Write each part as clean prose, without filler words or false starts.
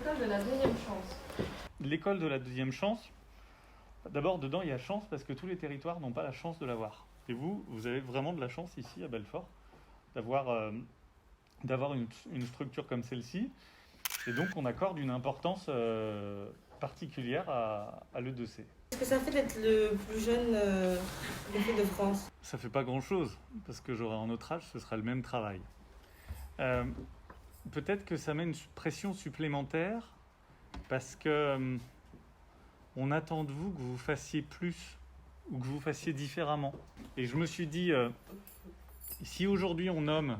l'école de la deuxième chance? L'école de la deuxième chance, d'abord dedans il y a chance parce que tous les territoires n'ont pas la chance de l'avoir. Et vous avez vraiment de la chance ici à Belfort d'avoir une structure comme celle-ci. Et donc on accorde une importance particulière à l'E2C. Qu'est-ce que ça fait d'être le plus jeune préfet de France? Ça fait pas grand-chose, parce que j'aurai un autre âge, ce sera le même travail. Peut-être que ça met une pression supplémentaire, parce que on attend de vous que vous fassiez plus, ou que vous fassiez différemment. Et je me suis dit, si aujourd'hui on nomme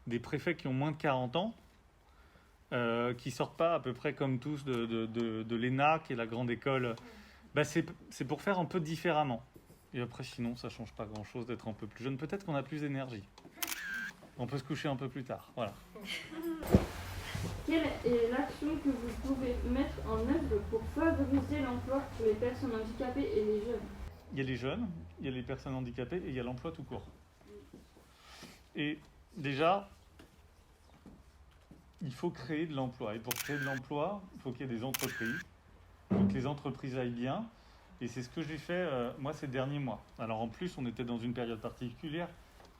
des préfets qui ont moins de 40 ans, qui sortent pas à peu près comme tous de l'ENA, qui est la grande école, c'est pour faire un peu différemment. Et après, sinon, ça change pas grand-chose d'être un peu plus jeune. Peut-être qu'on a plus d'énergie. On peut se coucher un peu plus tard. Voilà. Quelle est l'action que vous pouvez mettre en œuvre pour favoriser l'emploi pour les personnes handicapées et les jeunes? Il y a les jeunes, il y a les personnes handicapées et il y a l'emploi tout court. Et déjà, il faut créer de l'emploi. Et pour créer de l'emploi, il faut qu'il y ait des entreprises. Il faut que les entreprises aillent bien. Et c'est ce que j'ai fait, moi, ces derniers mois. Alors en plus, on était dans une période particulière.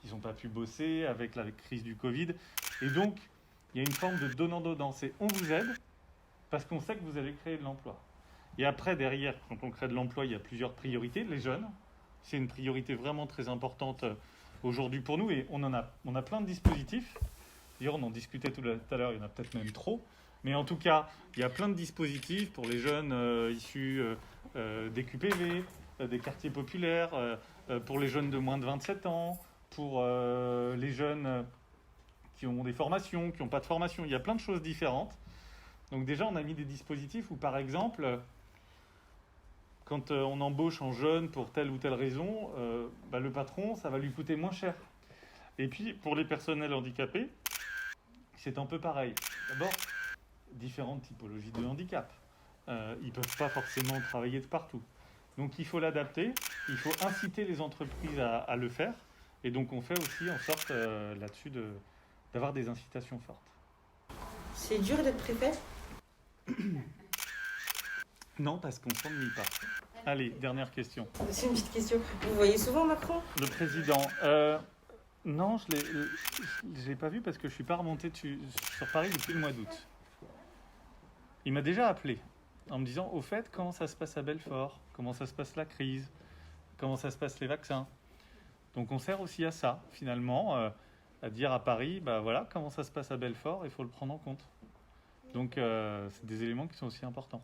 Ils n'ont pas pu bosser avec la crise du Covid. Et donc, il y a une forme de donnant-donnant. C'est on vous aide parce qu'on sait que vous allez créer de l'emploi. Et après, derrière, quand on crée de l'emploi, il y a plusieurs priorités. Les jeunes, c'est une priorité vraiment très importante aujourd'hui pour nous. Et on a plein de dispositifs. D'ailleurs, on en discutait tout à l'heure, il y en a peut-être même trop. Mais en tout cas, il y a plein de dispositifs pour les jeunes issus des QPV, des quartiers populaires, pour les jeunes de moins de 27 ans, pour les jeunes qui ont des formations, qui n'ont pas de formation. Il y a plein de choses différentes. Donc déjà, on a mis des dispositifs où, par exemple, quand on embauche en jeune pour telle ou telle raison, le patron, ça va lui coûter moins cher. Et puis, pour les personnels handicapés, c'est un peu pareil. D'abord, différentes typologies de handicap. Ils ne peuvent pas forcément travailler de partout. Donc il faut l'adapter, il faut inciter les entreprises à le faire. Et donc on fait aussi en sorte là-dessus d'avoir des incitations fortes. C'est dur d'être préfet? Non, parce qu'on ne s'ennuie pas. Allez, dernière question. C'est une petite question. Vous voyez souvent Macron? Le président. Non, je ne l'ai pas vu parce que je ne suis pas remonté sur Paris depuis le mois d'août. Il m'a déjà appelé en me disant, au fait, comment ça se passe à Belfort? Comment ça se passe la crise? Comment ça se passe les vaccins? Donc on sert aussi à ça, finalement, à dire à Paris, voilà, comment ça se passe à Belfort, il faut le prendre en compte. Donc c'est des éléments qui sont aussi importants.